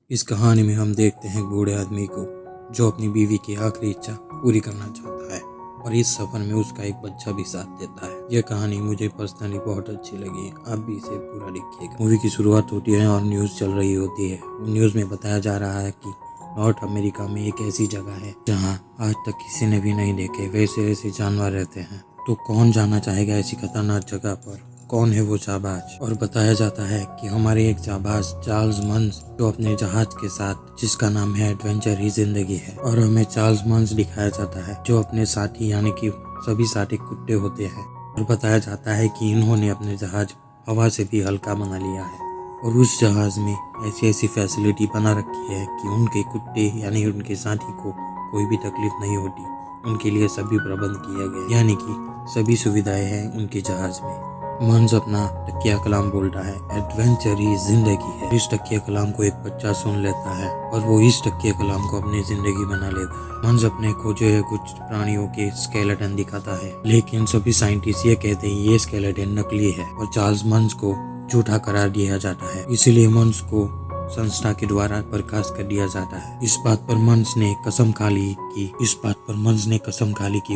इस कहानी में हम देखते हैं एक बूढ़े आदमी को जो अपनी बीवी की आखिरी इच्छा पूरी करना चाहता है और इस सफर में उसका एक बच्चा भी साथ देता है। यह कहानी मुझे पर्सनली बहुत अच्छी लगी। आप भी इसे पूरा देखिएगा। मूवी की शुरुआत होती है और न्यूज़ चल रही होती है। न्यूज़ में बताया जा रहा है कि नॉर्थ अमेरिका में एक ऐसी जगह है जहां आज तक किसी ने भी नहीं देखे वैसे ऐसे जानवर रहते हैं। तो कौन जाना चाहेगा ऐसी खतरनाक जगह पर? कौन है वो जाबाज? और बताया जाता है कि हमारे एक जाबाज चार्ल्स मंस जो अपने जहाज के साथ, जिसका नाम है एडवेंचर ही जिंदगी है, और हमें चार्ल्स मंस दिखाया जाता है जो अपने साथी यानी कि सभी साथी कुत्ते होते हैं। और बताया जाता है कि इन्होंने अपने जहाज हवा से भी हल्का बना लिया है और उस जहाज में ऐसी ऐसी फैसिलिटी बना रखी है कि उनके कुत्ते यानी उनके साथी को कोई भी तकलीफ नहीं होती। उनके लिए सभी प्रबंध किए गए यानी कि सभी सुविधाएं हैं उनके जहाज में। मंस अपना तकिया कलाम बोलता है, एडवेंचर ही जिंदगी है। इस तकिया कलाम को एक बच्चा सुन लेता है और वो इस तकिया कलाम को अपनी जिंदगी बना लेता है। मंस अपने खोजे हुए कुछ प्राणियों के स्केलेटन दिखाता है, लेकिन सभी साइंटिस्ट ये कहते हैं ये स्केलेटन नकली है और चार्ल्स मंस को झूठा करार दिया जाता है। इसीलिए मंस को संस्था के द्वारा बर्खास्त कर दिया जाता है। इस बात पर मंस ने कसम खा ली कि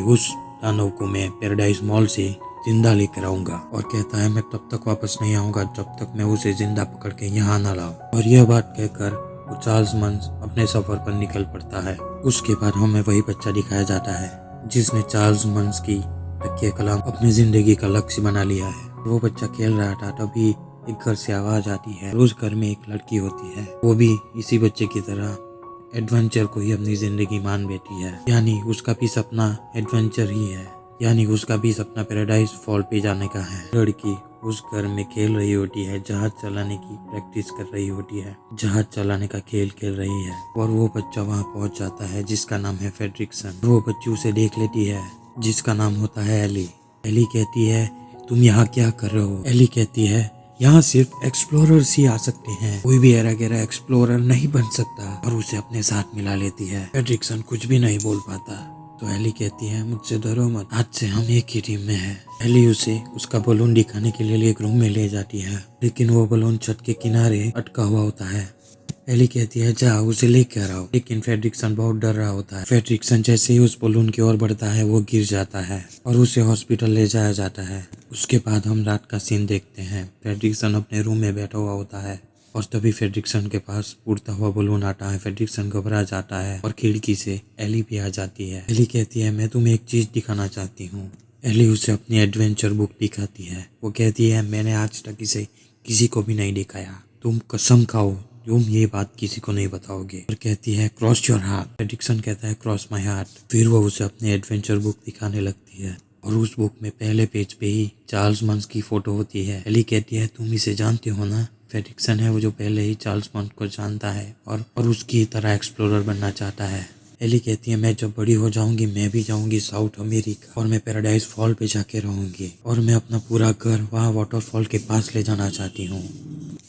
उस दानव को मैं पैराडाइज मॉल से जिंदा लेकर आऊंगा और कहता है मैं तब तक वापस नहीं आऊंगा जब तक मैं उसे जिंदा पकड़ के यहाँ न लाऊं। और यह बात कहकर वो चार्ल्स मंस अपने सफर पर निकल पड़ता है। उसके बाद हमें वही बच्चा दिखाया जाता है जिसने चार्ल्स मंस की तकिया कलाम अपनी जिंदगी का लक्ष्य बना लिया है। वो बच्चा खेल रहा था, तभी एक घर से आवाज आती है। उस घर में एक लड़की होती है, वो भी इसी बच्चे की तरह एडवेंचर को ही अपनी जिंदगी मान बैठी है। यानी उसका भी सपना एडवेंचर ही है, यानी उसका भी सपना पैराडाइज फॉल पे जाने का है। लड़की उस घर में खेल रही होती है, जहाज चलाने की प्रैक्टिस कर रही होती है, जहाज चलाने का खेल खेल रही है और वो बच्चा वहाँ पहुँच जाता है जिसका नाम है फ्रेडरिकसन। वो बच्ची उसे देख लेती है जिसका नाम होता है एली। एली कहती है तुम यहाँ क्या कर रहे हो? एली कहती है यहाँ सिर्फ एक्सप्लोरर्स ही आ सकते हैं, कोई भी एरा गैरा एक्सप्लोरर नहीं बन सकता, और उसे अपने साथ मिला लेती है। फ्रेडरिकसन कुछ भी नहीं बोल पाता तो एली कहती है मुझसे डरो मत, आज से हम एक ही टीम में हैं। एली उसे उसका बलून दिखाने के लिए एक रूम में ले जाती है, लेकिन वो बलून छत के किनारे अटका हुआ होता है। एली कहती है जा उसे लेकर आओ, लेकिन फ्रेडरिकसन बहुत डर रहा होता है। फ्रेडरिकसन जैसे ही उस बलून की ओर बढ़ता है वो गिर जाता है और उसे हॉस्पिटल ले जाया जाता है। उसके बाद हम रात का सीन देखते हैं। फ्रेडरिकसन अपने रूम में बैठा हुआ होता है और तभी फ्रेडरिकसन के पास उड़ता हुआ बलून आता है। फ्रेडरिकसन घबरा जाता है और खिड़की से एली भी आ जाती है। एली कहती है मैं तुम्हें एक चीज दिखाना चाहती हूँ। एली उसे अपनी एडवेंचर बुक दिखाती है। वो कहती है मैंने आज तक इसे किसी को भी नहीं दिखाया, तुम कसम खाओ तुम ये बात किसी को नहीं बताओगे। और कहती है क्रॉस योर हार्ट। फ्रेडरिकसन कहता है क्रॉस माई हार्ट। फिर वो उसे अपनी एडवेंचर बुक दिखाने लगती है और उस बुक में पहले पेज पे ही चार्ल्स मंस की फोटो होती है। एली कहती है तुम इसे जानते हो ना? फ्रेडरिकसन है वो जो पहले ही चार्ल्स मंस को जानता है और उसकी तरह एक्सप्लोरर बनना चाहता है। एली कहती है मैं जब बड़ी हो जाऊंगी मैं भी जाऊंगी साउथ अमेरिका और मैं पैराडाइज फॉल पे जाके रहूंगी और मैं अपना पूरा घर वहाँ वाटरफॉल के पास ले जाना चाहती हूँ।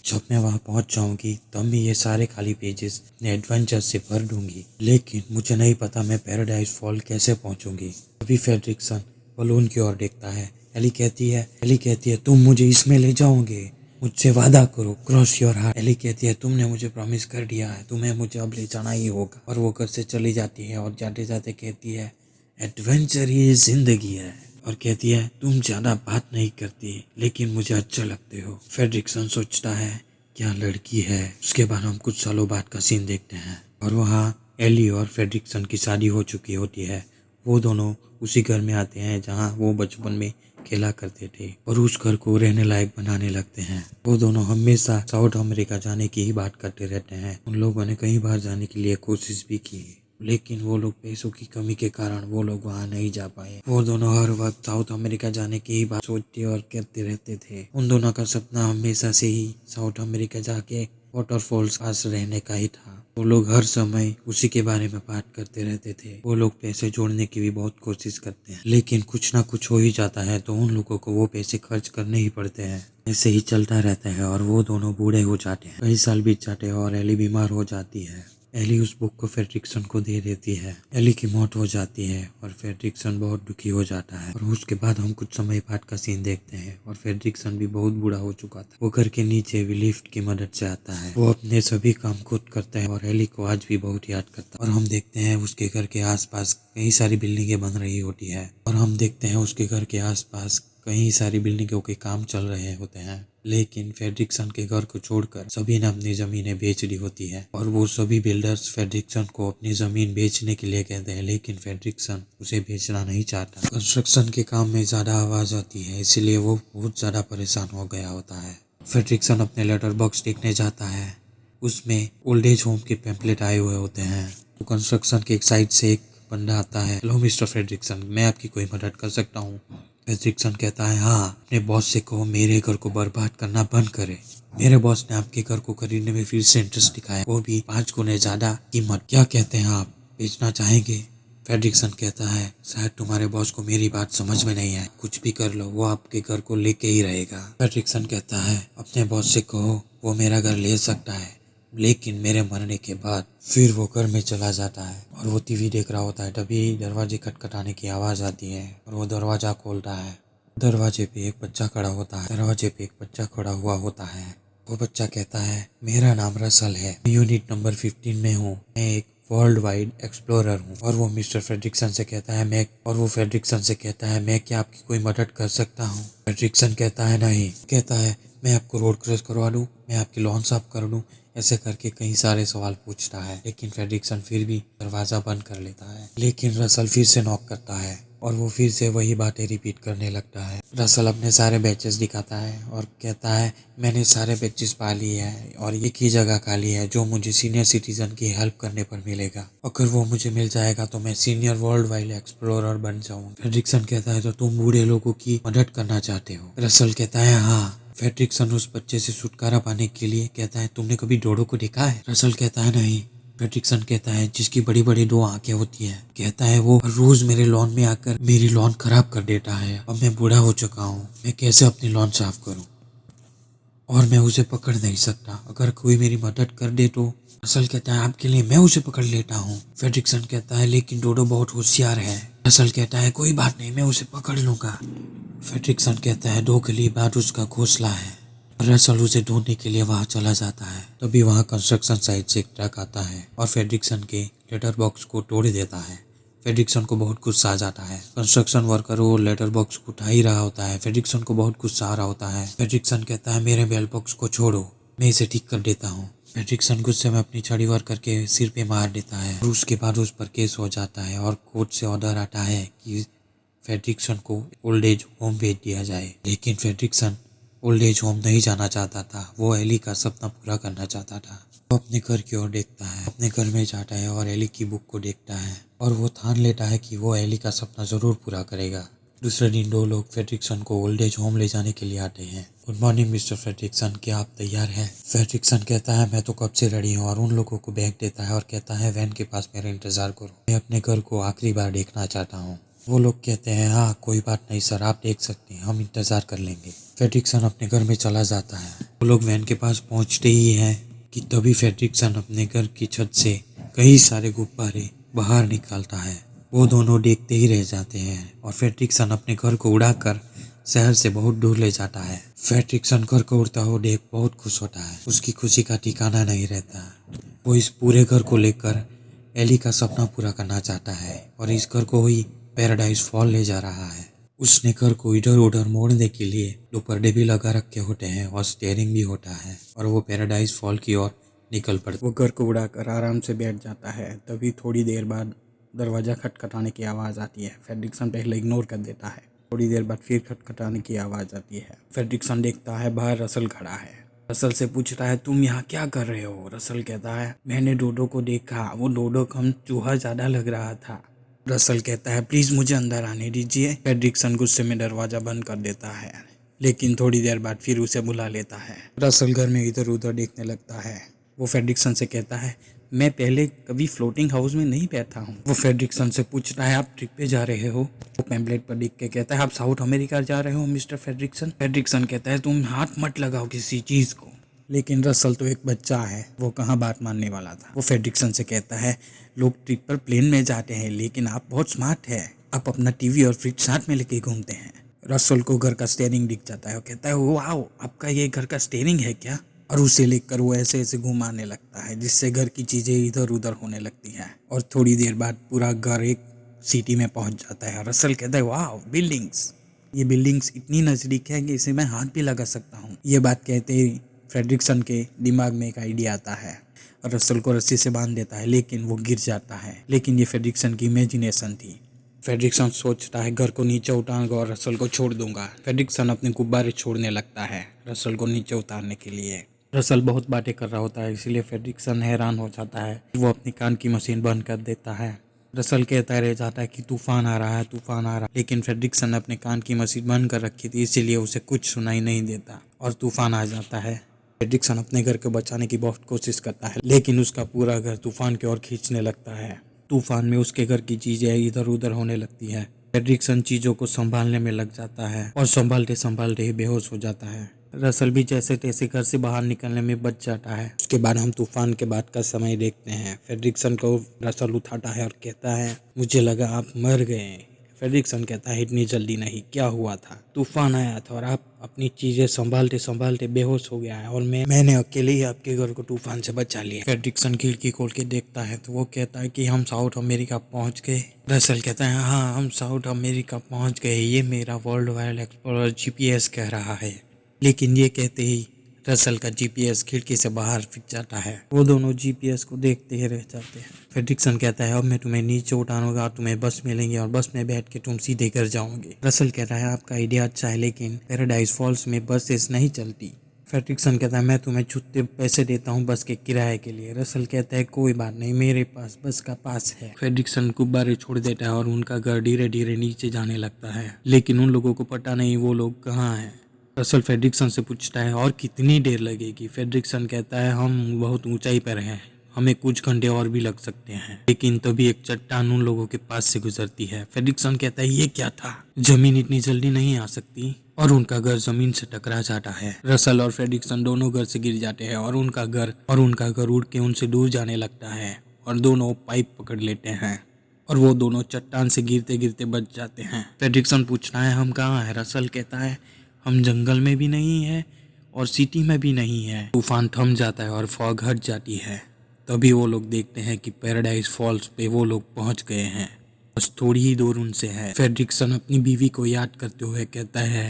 जब मैं वहाँ पहुँच जाऊंगी तब मैं ये सारे खाली पेजेस अपने एडवेंचर से भर दूंगी, लेकिन मुझे नहीं पता मैं पैराडाइज फॉल कैसे पहुँचूंगी। अभी फ्रेडरिकसन बलून की ओर देखता है। एली कहती है तुम मुझे इसमें ले जाओगे, मुझसे वादा करो, क्रॉस योर हार्ट। एली कहती है तुमने मुझे प्रॉमिस कर दिया है, तुम्हें मुझे अब ले जाना ही होगा। और वो घर से चली जाती है और जाते जाते कहती है एडवेंचर ही जिंदगी है, और कहती है तुम ज्यादा बात नहीं करती लेकिन मुझे अच्छा लगते हो। फ्रेडरिकसन सोचता है क्या लड़की है। उसके बाद हम कुछ सालों बाद का सीन देखते हैं और वहाँ एली और फ्रेडरिकसन की शादी हो चुकी होती है। वो दोनों उसी घर में आते हैं जहाँ वो बचपन में खेला करते थे और उस घर को रहने लायक बनाने लगते हैं। वो दोनों हमेशा साउथ अमेरिका जाने की ही बात करते रहते हैं। उन लोगों ने कई बार जाने के लिए कोशिश भी की, लेकिन वो लोग पैसों की कमी के कारण वो लोग वहाँ नहीं जा पाए। वो दोनों हर वक्त साउथ अमेरिका जाने की ही बात सोचते और कहते रहते थे। उन दोनों का सपना हमेशा से ही साउथ अमेरिका जाके वाटरफॉल्स पास रहने का ही था। वो लोग हर समय उसी के बारे में बात करते रहते थे। वो लोग पैसे जोड़ने की भी बहुत कोशिश करते हैं, लेकिन कुछ ना कुछ हो ही जाता है तो उन लोगों को वो पैसे खर्च करने ही पड़ते हैं। ऐसे ही चलता रहता है और वो दोनों बूढ़े हो जाते हैं। कई साल बीत जाते हैं और एली बीमार हो जाती है एली उस बुक को फ्रेडरिक्सन को दे देती है। एली की मौत हो जाती है और फ्रेडरिक्सन बहुत दुखी हो जाता है। और उसके बाद हम कुछ समय बाद का सीन देखते हैं और फ्रेडरिक्सन भी बहुत बूढ़ा हो चुका था। वो घर के नीचे भी लिफ्ट की मदद से आता है। वो अपने सभी काम खुद करता है और एली को आज भी बहुत याद करता है। और हम देखते हैं उसके घर के आसपास कई सारी बिल्डिंगें बन रही होती है और हम देखते हैं उसके घर के आसपास कई सारी बिल्डिंगों के काम चल रहे होते हैं। लेकिन फ्रेडरिक्सन के घर को छोड़कर सभी ने अपनी जमीनें बेच दी होती है और वो सभी बिल्डर्स फ्रेडरिक्सन को अपनी जमीन बेचने के लिए कहते हैं, लेकिन फ्रेडरिक्सन उसे बेचना नहीं चाहता। कंस्ट्रक्शन के काम में ज्यादा आवाज आती है, इसलिए वो बहुत ज्यादा परेशान हो गया होता है। फ्रेडरिक्सन अपने लेटर बॉक्स देखने जाता है, उसमें ओल्ड एज होम के पैम्पलेट आए हुए होते हैं। तो कंस्ट्रक्शन के एक साइड से एक बंदा आता है। हेलो मिस्टर फ्रेडरिक्सन, मैं आपकी कोई मदद कर सकता हूँ? फ्रेडरिक्सन कहता है, हाँ, अपने बॉस से कहो मेरे घर को बर्बाद करना बंद करे। मेरे बॉस ने आपके घर को खरीदने में फिर से इंटरेस्ट दिखाया, वो भी 5 गुने ज्यादा कीमत। क्या कहते हैं आप, बेचना चाहेंगे? फ्रेडरिक्सन कहता है, शायद तुम्हारे बॉस को मेरी बात समझ में नहीं है, कुछ भी कर लो, वो आपके घर को लेके ही रहेगा। फ्रेडरिक्सन कहता है, अपने बॉस से कहो वो मेरा घर ले सकता है, लेकिन मेरे मरने के बाद। फिर वो घर में चला जाता है और वो टीवी देख रहा होता है। तभी दरवाजे खटखटाने की आवाज आती है और वो दरवाजा खोलता है। दरवाजे पे एक बच्चा खड़ा होता है। दरवाजे पे एक बच्चा खड़ा हुआ होता है। वो बच्चा कहता है, मेरा नाम रसल है, यूनिट नंबर 15 में हूँ, मैं एक वर्ल्ड वाइड एक्सप्लोरर हूँ। और वो मिस्टर फ्रेडरिक्सन से कहता है, मैं क्या आपकी कोई मदद कर सकता हूँ? फ्रेडरिक्सन कहता है, नहीं। कहता है, मैं आपको रोड क्रॉस करवा दूँ, मैं आपकी लॉन साफ कर दूँ, ऐसे करके कई सारे सवाल पूछता है। लेकिन फ्रेडरिक्सन फिर भी दरवाजा बंद कर लेता है। लेकिन रसल फिर से नॉक करता है और वो फिर से वही बातें रिपीट करने लगता है। रसल अपने सारे बैचेस दिखाता है और कहता है, मैंने सारे बैचेस पा लिए हैं और एक ही जगह खाली है जो मुझे सीनियर सिटीजन की हेल्प करने पर मिलेगा। अगर वो मुझे मिल जाएगा तो मैं सीनियर वर्ल्ड वाइड एक्सप्लोरर बन जाऊंगा। फ्रेडरिक्सन कहता है, तो तुम बूढ़े लोगों की मदद करना चाहते हो? रसल कहता है, हाँ। फ्रेडरिक्सन उस बच्चे से छुटकारा पाने के लिए कहता है, तुमने कभी डोडो को देखा है? रसल कहता है, नहीं। फ्रेडरिक्सन कहता है, जिसकी बड़ी बड़ी 2 आंखें होती है। कहता है, वो रोज मेरे लॉन में आकर मेरी लॉन खराब कर देता है। अब मैं बूढ़ा हो चुका हूँ, मैं कैसे अपनी लॉन साफ करूँ और मैं उसे पकड़ नहीं सकता। अगर कोई मेरी मदद कर दे तो? रसल कहता है, आपके लिए मैं उसे पकड़ लेता हूँ। फ्रेडरिक्सन कहता है, लेकिन डोडो बहुत होशियार है। रसल कहता है, कोई बात नहीं, मैं उसे पकड़ लूंगा। फ्रेडरिक्सन कहता है, 2 गली बाद उसका घोंसला है। रसल उसे ढूंढने के लिए वहां चला जाता है। तभी वहां कंस्ट्रक्शन साइट से एक ट्रक आता है और फ्रेडरिक्सन के लेटर बॉक्स को तोड़ देता है। फ्रेडरिक्सन को बहुत गुस्सा आ जाता है। कंस्ट्रक्शन वर्कर वो लेटर बॉक्स को उठा ही रहा होता है। फ्रेडरिक्सन को बहुत गुस्सा आ रहा होता है। फ्रेडरिक्सन कहता है, मेरे मेल बॉक्स को छोड़ो, मैं इसे ठीक कर देता हूँ। फ्रेडरिक्सन गुस्से में अपनी छड़ी वर्कर के सिर पे मार देता है और उसके बाद उस पर केस हो जाता है और कोर्ट से ऑर्डर आता है कि फ्रेडरिक्सन को ओल्ड एज होम भेज दिया जाए। लेकिन फ्रेडरिक्सन ओल्ड एज होम नहीं जाना चाहता था, वो एली का सपना पूरा करना चाहता था। वो अपने घर की ओर देखता है, अपने घर में जाता है और एली की बुक को देखता है और वो ठान लेता है कि वो एली का सपना जरूर पूरा करेगा। दूसरे दिन 2 लोग फ्रेडरिक्सन को ओल्ड एज होम ले जाने के लिए आते हैं। गुड मॉर्निंग मिस्टर फ्रेडरिक्सन, क्या आप तैयार हैं? फ्रेडरिक्सन कहता है, मैं तो कब से रेडी हूँ, और उन लोगों को बैग देता है और कहता है, वैन के पास मेरा इंतजार करो, मैं अपने घर को आखिरी बार देखना चाहता हूँ। वो लोग कहते हैं, हाँ कोई बात नहीं सर, आप देख सकते हैं, हम इंतजार कर लेंगे। फ्रेडरिक्सन अपने घर में चला जाता है। वो लोग वैन के पास पहुंचते ही हैं कि तभी फ्रेडरिक्सन अपने घर की छत से कई सारे गुब्बारे बाहर निकालता है। वो दोनों देखते ही रह जाते हैं और फ्रेडरिक्सन अपने घर को उड़ाकर शहर से बहुत दूर ले जाता है। फ्रेडरिक्सन घर को उड़ता हुआ देख बहुत खुश होता है। उसकी खुशी का ठिकाना नहीं रहता। वो इस पूरे घर को लेकर एली का सपना पूरा करना चाहता है और इस घर को ही पैराडाइज फॉल ले जा रहा है। उसने घर को इधर उधर मोड़ने के लिए 2 पर्दे भी लगा रखे होते हैं और स्टीयरिंग भी होता है और वो पैराडाइज फॉल की ओर निकल पड़ता। वो घर को उड़ाकर आराम से बैठ जाता है। तभी थोड़ी देर बाद दरवाजा खटखटाने की आवाज़ आती है। फ्रेडरिक्सन पहले इग्नोर कर देता है। थोड़ी देर बाद फिर खटखटाने की आवाज़ आती है। फ्रेडरिक्सन देखता है बाहर रसल खड़ा है। रसल से पूछता है, तुम यहाँ क्या कर रहे हो? रसल कहता है, मैंने डोडो को देखा, वो डोडो कम चूहा ज़्यादा लग रहा था। रसल कहता है, प्लीज मुझे अंदर आने दीजिए। फ्रेडरिक्सन गुस्से में दरवाजा बंद कर देता है, लेकिन थोड़ी देर बाद फिर उसे बुला लेता है। रसल घर में इधर उधर देखने लगता है। वो फ्रेडरिक्सन से कहता है, मैं पहले कभी फ्लोटिंग हाउस में नहीं बैठा हूँ। वो फ्रेडरिक्सन से पूछता है, आप ट्रिप पे जा रहे हो? वो पैम्पलेट पर लिख के कहता है, आप साउथ अमेरिका जा रहे हो मिस्टर फ्रेडरिक्सन? फ्रेडरिक्सन कहता है, तुम हाथ मत लगाओ किसी चीज को। लेकिन रसल तो एक बच्चा है, वो कहाँ बात मानने वाला था। वो फ्रेडरिक्सन से कहता है लोग ट्रिप पर प्लेन में जाते हैं लेकिन आप बहुत स्मार्ट है, आप अपना टीवी और फ्रिज साथ में लेके घूमते हैं। रसल को घर का स्टेयरिंग दिख जाता है और कहता है वाओ, आपका ये घर का स्टेयरिंग है क्या? और उसे लेकर वो ऐसे ऐसे घुमाने लगता है जिससे घर की चीजें इधर उधर होने लगती हैं। और थोड़ी देर बाद पूरा घर एक सिटी में पहुंच जाता है। रसल कहता है वाह बिल्डिंग्स, ये बिल्डिंग्स इतनी नज़दीक है कि इसे मैं हाथ भी लगा सकता हूँ। ये बात कहते ही फ्रेडरिक्सन के दिमाग में एक आइडिया आता है और रसल को रस्सी से बांध देता है, लेकिन वो गिर जाता है। लेकिन ये फ्रेडरिक्सन की इमेजिनेशन थी। फ्रेडरिक्सन सोचता है घर को नीचे उठाऊंगा और रसल को छोड़ दूंगा। फ्रेडरिक्सन अपने गुब्बारे छोड़ने लगता है रसल को नीचे उतारने के लिए। रसल बहुत बातें कर रहा होता है, इसलिए फ्रेडरिक्सन हैरान हो जाता है। वो अपनी कान की मशीन बंद कर देता है। रसल कहता रह जाता है कि तूफान आ रहा है, तूफान आ रहा है, लेकिन फ्रेडरिक्सन ने अपने कान की मशीन बंद कर रखी थी, इसीलिए उसे कुछ सुनाई नहीं देता और तूफान आ जाता है। फ्रेडरिक्सन अपने घर को बचाने की बहुत कोशिश करता है, लेकिन उसका पूरा घर तूफान की ओर खींचने लगता है। तूफान में उसके घर की चीजें इधर उधर होने लगती है। फ्रेडरिक्सन चीजों को संभालने में लग जाता है और संभालते संभालते ही बेहोश हो जाता है। रसल भी जैसे तैसे घर से बाहर निकलने में बच जाता है। उसके बाद हम तूफान के बाद का समय देखते हैं। फ्रेडरिक्सन को रसल उठाता है और कहता है मुझे लगा आप मर गए। फ्रेडरिक्सन कहता है इतनी जल्दी नहीं, क्या हुआ था? तूफान आया था और आप अपनी चीजें संभालते संभालते बेहोश हो गया है और मैंने अकेले ही आपके घर को तूफान से बचा लिया। फ्रेडरिक्सन खिड़की खोल के देखता है तो वो कहता है कि हम साउथ अमेरिका पहुंच गए। रसल कहता है हाँ, हम साउथ अमेरिका पहुंच गए, ये मेरा वर्ल्ड वाइड एक्सप्लोरर जीपीएस कह रहा है। लेकिन ये कहते ही रसल का जीपीएस खिड़की से बाहर फिक जाता है। वो दोनों जीपीएस को देखते ही रह जाते हैं। फ्रेडरिक्सन कहता है अब मैं तुम्हें नीचे उठाऊंगा, तुम्हें बस मिलेंगे और बस में बैठ के तुम सीधे घर जाओगे। रसल कहता है आपका आइडिया अच्छा है, लेकिन पैराडाइज फॉल्स में बसेस नहीं चलती। फ्रेडरिक्सन कहता है मैं तुम्हें छुट्टे पैसे देता हूँ बस के किराए के लिए। रसल कहता है कोई बात नहीं, मेरे पास बस का पास है। फ्रेडरिक्सन गुब्बारे छोड़ देता है और उनका घर धीरे धीरे नीचे जाने लगता है, लेकिन उन लोगों को पता नहीं वो लोग कहाँ हैं। रसल फ्रेडरिक्सन से पूछता है और कितनी देर लगेगी? फ्रेडरिक्सन कहता है हम बहुत ऊंचाई पर हैं, हमें कुछ घंटे और भी लग सकते हैं। लेकिन तभी एक चट्टान उन लोगों के पास से गुजरती है। फ्रेडरिक्सन कहता है ये क्या था? जमीन इतनी जल्दी नहीं आ सकती, और उनका घर जमीन से टकरा जाता है। रसल और फ्रेडरिक्सन दोनों घर से गिर जाते हैं और उनका घर उड़ के उनसे दूर जाने लगता है और दोनों पाइप पकड़ लेते हैं और वो दोनों चट्टान से गिरते गिरते बच जाते हैं। फ्रेडरिक्सन पूछता है हम कहाँ हैं? रसल कहता है हम जंगल में भी नहीं है और सिटी में भी नहीं है। तूफान थम जाता है और फॉग हट जाती है। तभी वो लोग देखते हैं कि पैराडाइज फॉल्स पे वो लोग पहुंच गए हैं, बस थोड़ी ही दूर उनसे है। फ्रेडरिक्सन अपनी बीवी को याद करते हुए कहता है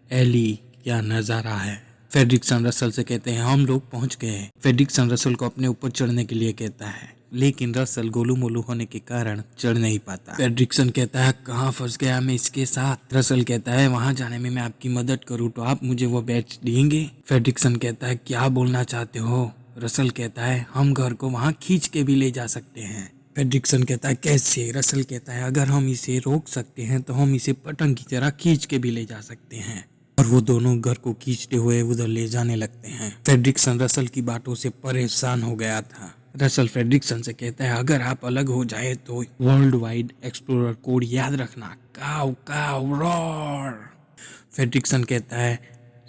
एली क्या नजारा है। फ्रेडरिक्सन रसल से कहते हैं हम लोग पहुंच गए हैं। फ्रेडरिक्सन रसल को अपने ऊपर चढ़ने के लिए कहता है, लेकिन रसल गोलू मोलू होने के कारण चढ़ नहीं पाता। फ्रेडरिक्सन कहता है कहाँ फंस गया मैं इसके साथ? रसल कहता है वहां जाने में मैं आपकी मदद करूँ तो आप मुझे वो बैच देंगे? फ्रेडरिक्सन कहता है क्या बोलना चाहते हो? रसल कहता है हम घर को वहां खींच के भी ले जा सकते हैं। फ्रेडरिक्सन कहता है कैसे? रसल कहता है अगर हम इसे रोक सकते हैं तो हम इसे पतंग की तरह खींच के भी ले जा सकते हैं। और वो दोनों घर को खींचते हुए उधर ले जाने लगते हैं। फ्रेडरिक्सन रसल की बातों से परेशान हो गया था। रसल फ्रेडरिक्सन से कहता है अगर आप अलग हो जाए तो वर्ल्ड वाइड एक्सप्लोरर कोड याद रखना, काव काव रॉर। फ्रेडरिक्सन कहता है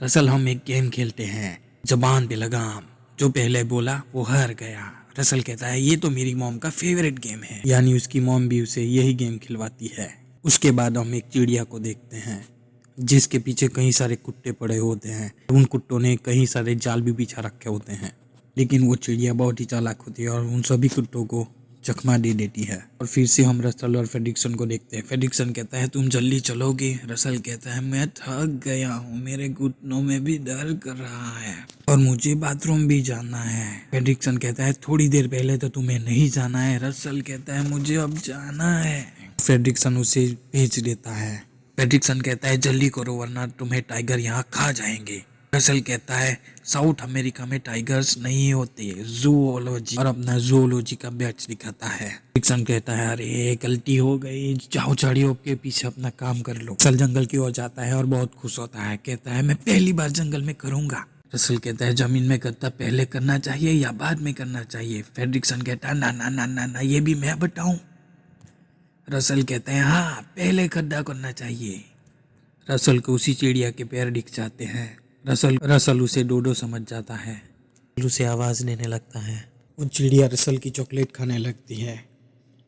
रसल हम एक गेम खेलते हैं, जबान पे लगाम, जो पहले बोला वो हार गया। रसल कहता है ये तो मेरी मॉम का फेवरेट गेम है, यानी उसकी मॉम भी उसे यही गेम खिलवाती है। उसके बाद हम एक चिड़िया को देखते हैं जिसके पीछे कई सारे कुत्ते पड़े होते हैं। उन कुत्तों ने कई सारे जाल भी बिछा रखे होते हैं, लेकिन वो चिड़िया बहुत ही चालाक होती है और उन सभी कुत्तों को चकमा दे देती है। और फिर से हम रसल और फ्रेडरिक्सन को देखते हैं। फ्रेडरिक्सन कहता है तुम जल्दी चलोगे? रसल कहता है मैं थक गया हूँ, मेरे घुटनों में भी दर्द कर रहा है और मुझे बाथरूम भी जाना है। फ्रेडरिक्सन कहता है थोड़ी देर पहले तो तुम्हें नहीं जाना है। रसल कहता है मुझे अब जाना है। फ्रेडरिक्सन उसे भेज देता है। फ्रेडरिक्सन कहता है जल्दी करो वरना तुम्हें टाइगर यहाँ खा जाएंगे। रसल कहता है साउथ अमेरिका में टाइगर्स नहीं होते, जूलॉजी, और अपना जूलॉजी का बैच दिखाता है। फ्रेडरिक्सन कहता है अरे गलती हो गई, जाओ झाड़ियों के पीछे अपना काम कर लो। रसल जंगल की ओर जाता है और बहुत खुश होता है। कहता है मैं पहली बार जंगल में करूंगा। रसल कहता है जमीन में गड्ढा पहले करना चाहिए या बाद में करना चाहिए? फ्रेडरिक्सन कहता है ना ना ना ना ना, ये भी मैं बताऊं? रसल कहते हैं हाँ पहले गड्ढा करना चाहिए। रसल को उसी चिड़िया के पैर दिख जाते हैं। रसल रसल उसे डोडो समझ जाता है, उसे आवाज़ देने लगता है। वो चिड़िया रसल की चॉकलेट खाने लगती है।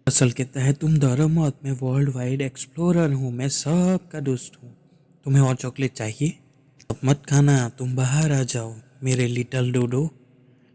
रसल कहता है, तुम डरो मत, मैं वर्ल्ड वाइड एक्सप्लोरर हूँ, मैं सबका दोस्त हूँ। तुम्हें और चॉकलेट चाहिए? अब मत खाना, तुम बाहर आ जाओ मेरे लिटिल डोडो।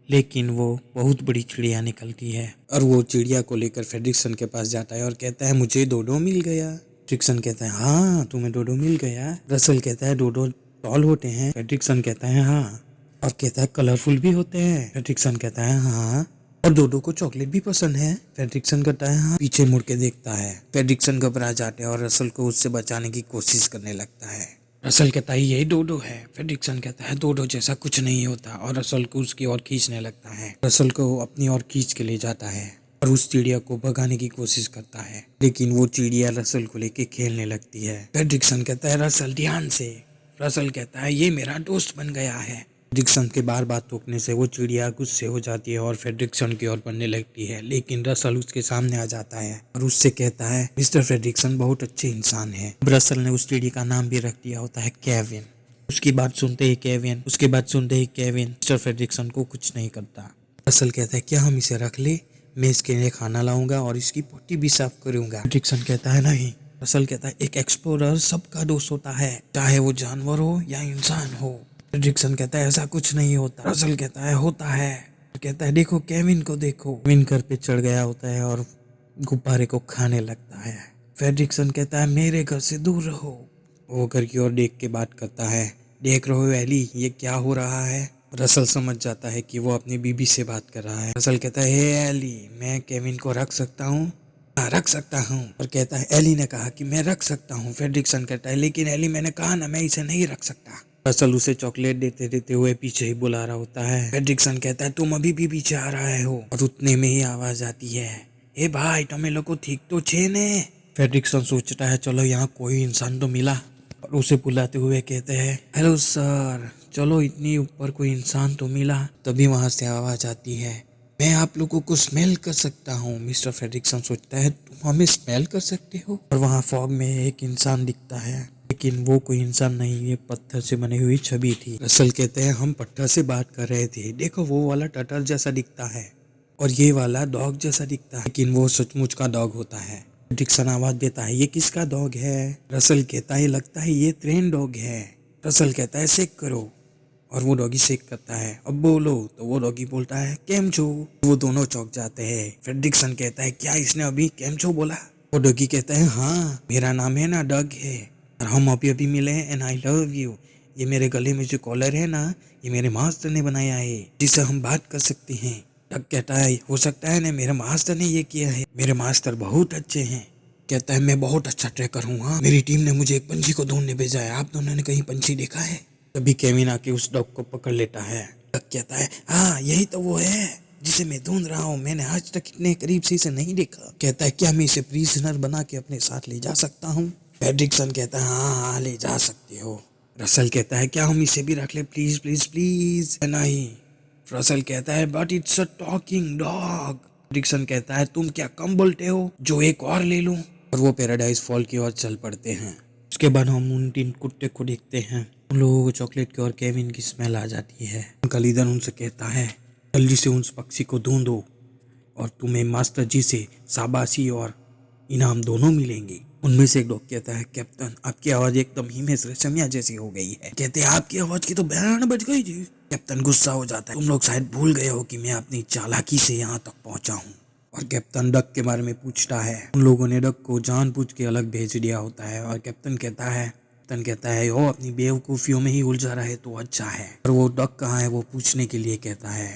लेकिन वो बहुत बड़ी चिड़िया निकलती है। और वो चिड़िया को लेकर फ्रेडरिक्सन के पास जाता है और कहता है, मुझे डोडो मिल गया। फ्रेडरिक्सन कहता है, हाँ तुम्हें डोडो मिल गया। रसल कहता है, डोडो टॉल होते हैं? फ्रेडरिक्सन कहता है, हाँ। और कहता है, कलरफुल भी होते हैं? फ्रेडरिक्सन कहता है, हाँ। और डोडो को चॉकलेट भी पसंद है? फ्रेडरिक्सन कहता है, हाँ। पीछे मुड़ के देखता है। फ्रेडरिक्सन घबरा जाते हैं और रसल को उससे बचाने की कोशिश करने लगता है। रसल कहता है, यही डोडो है। फ्रेडरिक्सन कहता है, डोडो जैसा कुछ नहीं होता, और रसल को उसकी ओर खींचने लगता है। रसल को अपनी ओर खींच के ले जाता है और उस चिड़िया को भगाने की कोशिश करता है, लेकिन वो चिड़िया रसल को लेके खेलने लगती है। फ्रेडरिक्सन कहता है, रसल ध्यान से। रसल कहता है, ये मेरा दोस्त बन गया है। फ्रेडरिक्सन के बार बार टोकने से वो चिड़िया गुस्से हो जाती है और फ्रेडरिक्सन की ओर बढ़ने लगती है, लेकिन रसल उसके सामने आ जाता है और उससे कहता है, मिस्टर फ्रेडरिक्सन बहुत अच्छे इंसान है। रसल ने उस चिड़िया का नाम भी रख दिया होता है केविन। उसकी बात सुनते ही केविन मिस्टर फ्रेडरिक्सन को कुछ नहीं करता। रसल कहता है, क्या हम इसे रख ले? मैं इसके लिए खाना लाऊंगा और इसकी पट्टी भी साफ करूंगा। फ्रेडरिक्सन कहता है, नहीं। रसल कहता है, एक एक्सप्लोरर सबका दोस्त होता है, चाहे वो जानवर हो या इंसान हो। फ्रेडरिक्सन कहता है, ऐसा कुछ नहीं होता। रसल कहता है, होता है। कहता है, देखो केविन को देखो। केविन घर पे चढ़ गया होता है और गुब्बारे को खाने लगता है। फ्रेडरिक्सन कहता है, मेरे घर से दूर रहो। वो घर की ओर देख के बात करता है, देख रहे हो एली, ये क्या हो रहा है? रसल समझ जाता है कि वो अपनी बीबी से बात कर रहा है। रसल कहता है, हे एली, मैं केविन को रख सकता हूँ? हाँ, रख सकता हूँ। और कहता है, एली ने कहा कि मैं रख सकता हूँ। फ्रेडरिक्सन कहता है, लेकिन एली, मैंने कहा ना, मैं इसे नहीं रख सकता। रसल उसे चॉकलेट देते देते हुए पीछे ही बुला रहा होता है। फ्रेडरिक्सन कहता है, तुम अभी भी पीछे आ रहे हो। और उतने में ही आवाज आती है, ए भाई, તમે લોકો ठीक तो छे ने? फ्रेडरिक्सन सोचता है, चलो यहाँ कोई इंसान तो मिला, और उसे बुलाते हुए कहते हैं, हेलो सर, चलो इतनी ऊपर कोई इंसान तो मिला। तभी वहां से आवाज आती है, मैं आप लोगों को स्मेल कर सकता हूँ। मिस्टर फ्रेडरिक्सन सोचता है, तुम हमें स्मेल कर सकते हो? और वहाँ फॉग में एक इंसान दिखता है, लेकिन वो कोई इंसान नहीं, ये पत्थर से बनी हुई छवि थी। रसल कहते हैं, हम पत्थर से बात कर रहे थे, देखो वो वाला टटर जैसा दिखता है और ये वाला डॉग जैसा दिखता है, लेकिन वो सचमुच का डॉग होता है। डिक्सन आवाज देता है, ये किसका डॉग है? रसल कहता है, लगता है ये ट्रेन डॉग है। रसल कहता है, शेक करो, और वो डॉगी शेक करता है। अब बोलो, तो वो डॉगी बोलता है, केम छो। वो दोनों चौंक जाते हैं। फ्रेडरिक्सन कहता है, क्या इसने अभी केम छो बोला? वो डॉगी कहता है, हाँ, मेरा नाम है ना डग है, और हम अभी अभी मिले हैं, एंड आई लव यू। ये मेरे गले में जो कॉलर है ना, ये मेरे मास्टर ने बनाया है, जिससे हम बात कर सकते हैं। डग कहता है, हो सकता है ना मेरे मास्टर ने ये किया है, मेरे मास्टर बहुत अच्छे हैं। कहता है, मैं बहुत अच्छा ट्रैकर हूँ, हाँ, मेरी टीम ने मुझे एक पंछी को ढूंढने भेजा है, आप दोनों ने कहीं पंछी देखा है? तभी केविन आके उस डॉग को पकड़ लेता है। डग कहता है, हाँ, यही तो वो है जिसे मैं ढूंढ रहा हूँ, मैंने आज तक इतने करीब से इसे नहीं देखा। कहता है, क्या मैं इसे प्रिजनर बना के अपने साथ ले जा सकता हूँ? फ्रेडरिक्सन कहता है, हाँ हाँ, ले जा सकते हो। रसल कहता है, क्या हम इसे भी रख ले, प्लीज प्लीज प्लीज? नहीं। रसल कहता है, but it's a talking dog. Frederiksen कहता है, तुम क्या कम बोलते हो, जो एक और ले लूं? और वो पैराडाइज फॉल की ओर चल पड़ते हैं। उसके बाद हम उन 3 कुत्ते को देखते हैं। उन लोगों को चॉकलेट की और केविन की स्मेल आ जाती है। उनका लीडर उनसे कहता है, जल्दी से उस पक्षी को ढूंढो और तुम्हें मास्टर जी से शाबाशी और इनाम दोनों मिलेंगे। उनमें से एक डॉग कहता है, कैप्टन, आपकी आवाज एकदम हिमेश रेशमिया जैसी हो गई है। कहते हैं, आपकी आवाज की तो बैंड बज गई जी। कैप्टन गुस्सा हो जाता है, तुम लोग शायद भूल गए हो कि मैं अपनी चालाकी से यहाँ तक पहुंचा हूँ। और कैप्टन डक के बारे में पूछता है। उन लोगों ने डक को जानबूझ के अलग भेज दिया होता है। और कैप्टन कहता है, वो अपनी बेवकूफियों में ही उलझा रहे तो अच्छा है। और वो डक कहाँ है वो पूछने के लिए कहता है,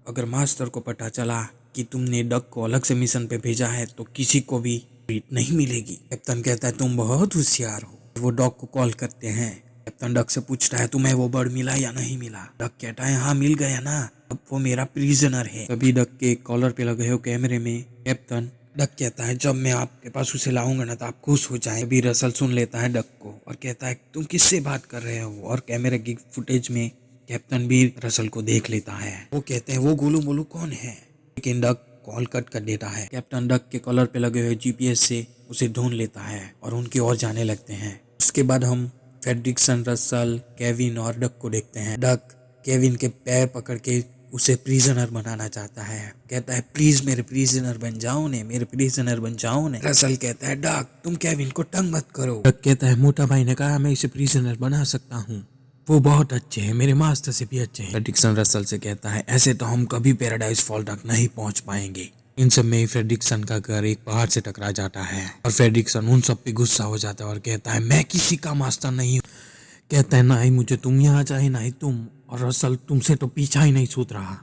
अगर मास्टर को पता चला कि तुमने डक को अलग से मिशन पे भेजा है तो किसी को भी ट्रीट नहीं मिलेगी। कैप्टन कहता है, तुम बहुत होशियार हो। वो डॉग को कॉल करते हैं। कैप्टन डक से पूछता है, तुम्हें वो बर्ड मिला या नहीं मिला? डक कहता है, हाँ, मिल गया ना, अब वो मेरा प्रिजनर है। तभी डक के कॉलर पे लगे हो कैमरे में कैप्टन डक कहता है, जब मैं आपके पास उसे लाऊंगा ना तो आप खुश हो जाए। अभी रसल सुन लेता है डक को और कहता है, तुम किससे बात कर रहे हो? और कैमरे की फुटेज में कैप्टन भी रसल को देख लेता है। वो कहते हैं, वो गोलू मोलू कौन है? लेकिन डक कॉल कट कर देता है। कैप्टन डक के कॉलर पे लगे हुए जीपीएस से उसे ढूंढ लेता है और उनकी ओर जाने लगते हैं। उसके बाद हम फेड्रिक्सन, रसल, केविन और डक को देखते हैं। डक केविन के पैर पकड़ के उसे प्रिजनर बनाना चाहता है। कहता है प्लीज मेरे प्रिजनर बन जाओ ने, मेरे प्रिजनर बन जाओ ने। रसल कहता है डक तुम केविन को तंग मत करो। डक कहता है मोटा भाई ने कहा मैं इसे प्रिजनर बना सकता हूँ, वो बहुत अच्छे हैं, मेरे मास्टर से भी अच्छे हैं। फ्रेडरिक्सन रसल से कहता है ऐसे तो हम कभी पैराडाइज फॉल तक नहीं पहुंच पाएंगे। इन सब में फ्रेडरिक्सन का घर एक पहाड़ से टकरा जाता है और फ्रेडरिक्सन उन सब पे गुस्सा हो जाता है और कहता है मैं किसी का मास्टर नहीं हूँ। कहता है ना ही मुझे तुम यहाँ चाहे ना ही तुम, और रसल तुमसे तो पीछा ही नहीं छूट रहा।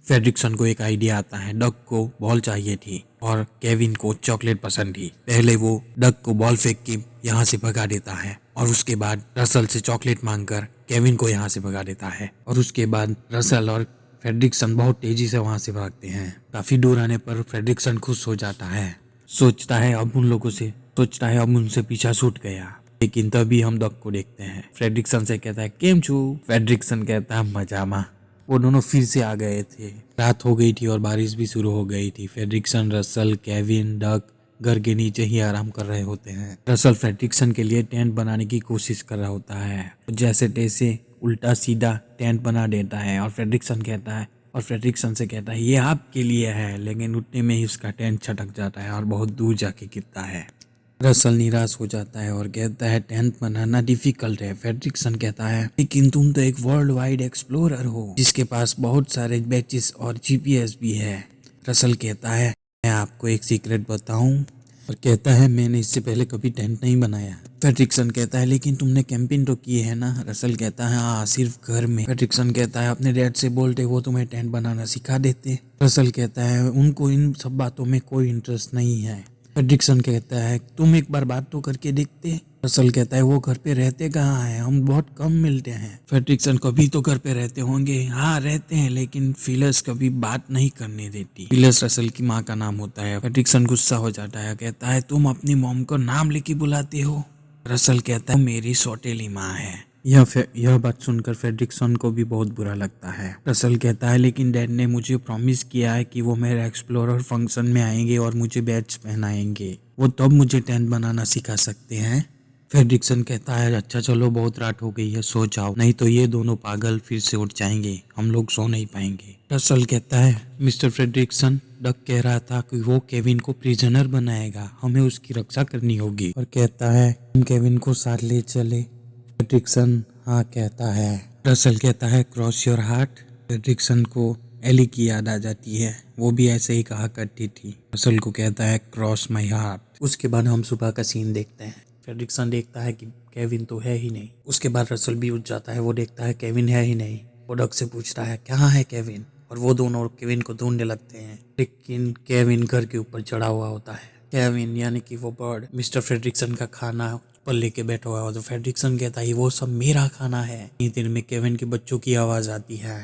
फ्रेडरिक्सन को एक आइडिया आता है। डक को बॉल चाहिए थी और केविन को चॉकलेट पसंद थी। पहले वो डक को बॉल फेंक के यहाँ से भगा देता है और उसके बाद रसल से चॉकलेट मांगकर केविन को यहाँ से भगा देता है। और उसके बाद रसल और फ्रेडरिक्सन बहुत तेजी से वहाँ से भागते हैं। काफी दूर आने पर फ्रेडरिक्सन खुश हो जाता है, सोचता है अब उनसे पीछा छूट गया। लेकिन तभी हम डक को देखते हैं। फ्रेडरिक्सन से कहता है केम छू। फ्रेडरिक्सन कहता है मजामा। वो दोनों फिर से आ गए थे। रात हो गई थी और बारिश भी शुरू हो गई थी। फ्रेडरिक्सन, रसल, केविन, डक घर के नीचे ही आराम कर रहे होते हैं। रसल फ्रेडरिक्सन के लिए टेंट बनाने की कोशिश कर रहा होता है, जैसे तैसे उल्टा सीधा टेंट बना देता है। और फ्रेडरिक्सन से कहता है ये आपके लिए है, लेकिन उतने में ही उसका टेंट छटक जाता है और बहुत दूर जाके गिरता है। रसल निराश हो जाता है और कहता है टेंट बनाना डिफिकल्ट है। फ्रेडरिक्सन कहता है लेकिन तुम तो एक वर्ल्ड वाइड एक्सप्लोरर हो जिसके पास बहुत सारे बैचेस और जीपीएस भी है। रसल कहता है मैं आपको एक सीक्रेट बताऊं, और कहता है मैंने इससे पहले कभी टेंट नहीं बनाया। फ्रेडरिक्सन कहता है लेकिन तुमने कैंपिंग तो की है ना। रसल कहता है हाँ सिर्फ घर में। फ्रेडरिक्सन कहता है अपने डैड से बोलते वो तुम्हें टेंट बनाना सिखा देते। रसल कहता है उनको इन सब बातों में कोई इंटरेस्ट नहीं है। फ्रेडरिक्सन कहता है तुम एक बार बात तो करके देखते। रसल कहता है वो घर पे रहते कहाँ हैं, हम बहुत कम मिलते हैं। फ्रेडरिक्सन कभी तो घर पे रहते होंगे। हाँ रहते हैं, लेकिन फिलस कभी बात नहीं करने देती। फिलस रसल की माँ का नाम होता है। फ्रेडरिक्सन गुस्सा हो जाता है, कहता है तुम अपनी मॉम को नाम लेके बुलाते हो। रसल कहता है मेरी सौतेली माँ है। यह बात सुनकर फ्रेडरिक्सन को भी बहुत बुरा लगता है। रसल कहता है लेकिन डैड ने मुझे प्रॉमिस किया है कि वो मेरे एक्सप्लोरर फंक्शन में आएंगे और मुझे बैच पहनाएंगे, वो तब मुझे टेंट बनाना सिखा सकते हैं। फ्रेडरिक्सन कहता है अच्छा चलो बहुत रात हो गई है, सो जाओ, नहीं तो ये दोनों पागल फिर से उठ जाएंगे, हम लोग सो नहीं पाएंगे। रसल कहता है मिस्टर फ्रेडरिक्सन डक कह रहा था कि वो केविन को प्रिजनर बनाएगा, हमें उसकी रक्षा करनी होगी। और कहता है हम केविन को साथ ले चले। फ्रेडरिक्सन हाँ कहता है। रसल कहता है क्रॉस योर हार्ट। फ्रेडरिक्सन को एली की याद आ जाती है, वो भी ऐसे ही कहा करती थी। रसल को कहता है क्रॉस माई हार्ट। उसके बाद हम सुबह का सीन देखते हैं। फ्रेडरिक्सन देखता है कि केविन तो है ही नहीं। उसके बाद रसल भी उठ जाता है, वो देखता है केविन है ही नहीं। वो डक से पूछता है कहाँ है केविन, और वो दोनों केविन को ढूंढने लगते हैं। लेकिन केविन घर के ऊपर चढ़ा हुआ होता है। केविन यानी कि वो बर्ड मिस्टर फ्रेडरिक्सन का खाना पर लेके बैठा हुआ है। तो फ्रेडरिक्सन कहता है वो सब मेरा खाना है। इतनी देर में केविन के बच्चों की आवाज आती है।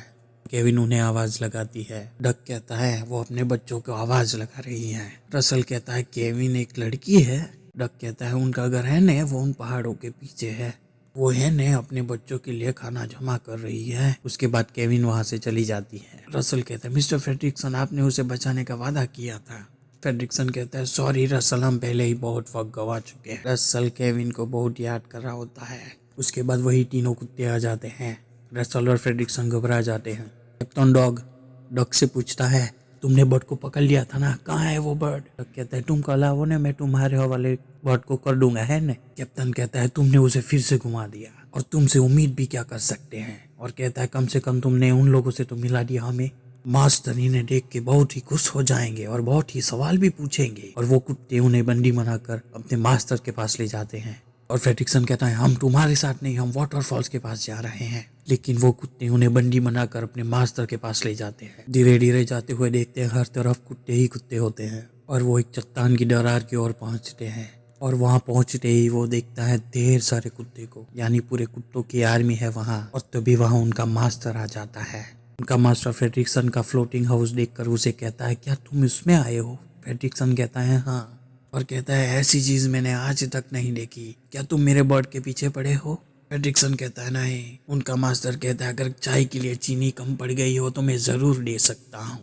केविन उन्हें आवाज लगाती है। डक कहता है वो अपने बच्चों को आवाज लगा रही है। रसल कहता है केविन एक लड़की है। डक कहता है उनका घर है ने वो उन पहाड़ों के पीछे है, वो है ने अपने बच्चों के लिए खाना जमा कर रही है। उसके बाद केविन वहां से चली जाती है। रसल कहता है मिस्टर फ्रेडरिक्सन आपने उसे बचाने का वादा किया था। फ्रेडरिक्सन कहता है सॉरी रसल, हम पहले ही बहुत वक्त गवा चुके हैं। रसल केविन को बहुत याद कर रहा होता है। उसके बाद वही तीनों कुत्ते आ जाते हैं। रसल और फ्रेडरिक्सन घबरा जाते हैं। कैप्टन डॉग डक से पूछता है तुमने बर्ड को पकड़ लिया था ना, कहाँ है वो बर्ड। डक कहता है तुम कल आओ ने, मैं तुम्हारे हवाले बर्ड को कर दूंगा है ने। कैप्टन कहता है तुमने उसे फिर से घुमा दिया, और तुमसे उम्मीद भी क्या कर सकते हैं। और कहता है कम से कम तुमने उन लोगों से तो मिला दिया हमें। मास्टर इन्हें देख के बहुत ही खुश हो जाएंगे और बहुत ही सवाल भी पूछेंगे, और वो कुत्ते उन्हें बंदी बनाकर अपने मास्टर के पास ले जाते हैं। और फ्रेडरिक्सन कहता है हम तुम्हारे साथ नहीं, हम वाटरफॉल्स के पास जा रहे हैं। लेकिन वो कुत्ते उन्हें बंदी बनाकर अपने मास्टर के पास ले जाते हैं। धीरे धीरे जाते हुए देखते हैं हर तरफ कुत्ते ही कुत्ते होते हैं, और वो एक चट्टान की दरार की ओर पहुंचते हैं। और वहां पहुंचते ही वो देखता है ढेर सारे कुत्ते को, यानी पूरे कुत्तों की आर्मी है वहां। और तभी वहां उनका मास्टर आ जाता है। उनका मास्टर फ्रेडरिक्सन का फ्लोटिंग हाउस देखकर उसे कहता है क्या तुम इसमें आए हो। फ्रेडरिक्सन कहता है हाँ, और कहता है ऐसी चीज मैंने आज तक नहीं देखी, क्या तुम मेरे बर्ड के पीछे पड़े हो। फ्रेडरिक्सन कहता है नहीं। उनका मास्टर कहता है अगर चाय के लिए चीनी कम पड़ गई हो तो मैं जरूर दे सकता हूँ,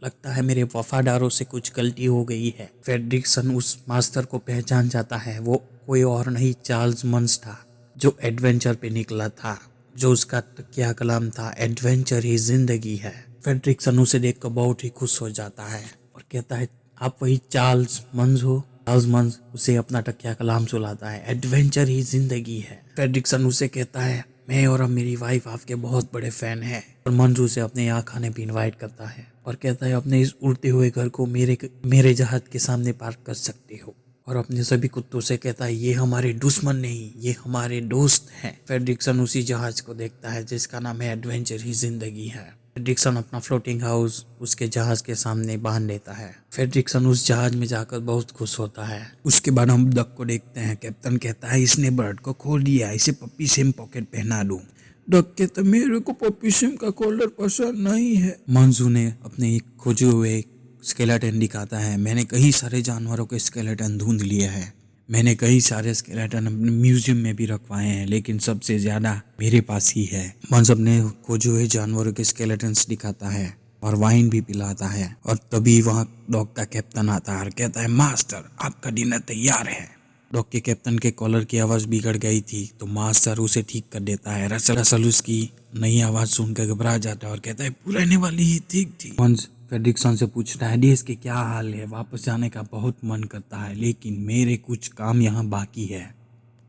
लगता है मेरे वफादारों से कुछ गलती हो गई है। फ्रेडरिक्सन उस मास्टर को पहचान जाता है, वो कोई और नहीं चार्ल्स मंस था, जो एडवेंचर पे निकला था, जो उसका क्या कलाम था, एडवेंचर ही जिंदगी है। फ्रेडरिकसन उसे देखकर बहुत ही खुश हो जाता है और कहता है आप वही चार्ल्स मंस हो। चार्ल्स मंस उसे अपना टकिया कलाम सुनाता है, एडवेंचर ही जिंदगी है। फ्रेडरिकसन उसे कहता है मैं और अब मेरी वाइफ आपके बहुत बड़े फैन हैं। और मंस उसे अपने यहाँ खाने पे इनवाइट करता है और कहता है अपने इस उड़ते हुए घर को मेरे जहाज के सामने पार्क कर सकते हो। और अपने सभी कुत्तों से कहता है ये हमारे दुश्मन नहीं, ये हमारे दोस्त हैं। फ्रेडरिकसन उसी जहाज को देखता है जिसका नाम है एडवेंचर ही जिंदगी है। फ्रेडरिकसन अपना फ्लोटिंग हाउस उसके जहाज के सामने बांध देता है। फ्रेडरिकसन उस जहाज में जाकर बहुत खुश होता है। उसके बाद हम डक को देखते हैं। कैप्टन कहता है इसने बर्ड को खोल दिया, इसे पप्पी सेम पॉकेट पहना दूं। डक कहता है मेरे को पप्पी सेम का कॉलर पसंद नहीं है। मंजू ने अपने एक खोजे हुए स्केलेटन दिखाता है। मैंने कई सारे जानवरों के स्केलेटन ढूंढ लिए हैं, मैंने कई सारे स्केलेटन अपने म्यूजियम में भी रखवाए हैं, लेकिन सबसे ज्यादा मेरे पास ही है। मंस अपने खोजे हुए जानवरों के स्केलेटन्स दिखाता है और वाइन भी पिलाता है। और तभी वहाँ डॉग का कैप्टन आता है और कहता है मास्टर आपका डिनर तैयार है। डॉग के कैप्टन के कॉलर की आवाज बिगड़ गई थी तो मास्टर उसे ठीक कर देता है। रसल उसकी नई आवाज सुनकर घबरा जाता है और कहता है पुराने वाली ही ठीक थी। मंस फ्रेडरिकसन से पूछता है डीएस के क्या हाल है, वापस जाने का बहुत मन करता है लेकिन मेरे कुछ काम यहाँ बाकी है।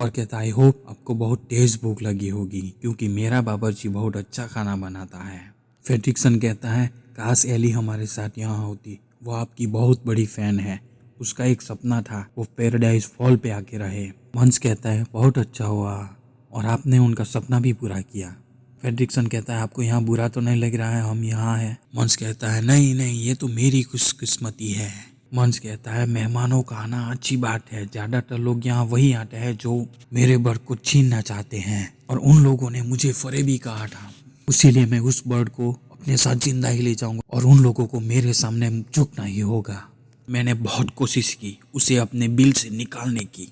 और कहता है होप आपको बहुत तेज भूख लगी होगी क्योंकि मेरा बावर्ची बहुत अच्छा खाना बनाता है। फ्रेडरिकसन कहता है काश एली हमारे साथ यहाँ होती, वो आपकी बहुत बड़ी फैन है, उसका एक सपना था वो पैराडाइज फॉल पे आके रहे। मंस कहता है बहुत अच्छा हुआ और आपने उनका सपना भी पूरा किया। फ्रेडरिकसन कहता है आपको यहाँ बुरा तो नहीं लग रहा है हम यहाँ हैं। मंस कहता है नहीं नहीं ये तो मेरी खुशकिस्मती है। मंस कहता है मेहमानों का आना अच्छी बात है, ज्यादातर लोग यहाँ वही आते हैं जो मेरे बर्ड को छीनना चाहते हैं और उन लोगों ने मुझे फरेबी कहा था, इसीलिए मैं उस बर्ड को अपने साथ जिंदा ही ले जाऊंगा और उन लोगों को मेरे सामने झुकना ही होगा। मैंने बहुत कोशिश की उसे अपने बिल से निकालने की,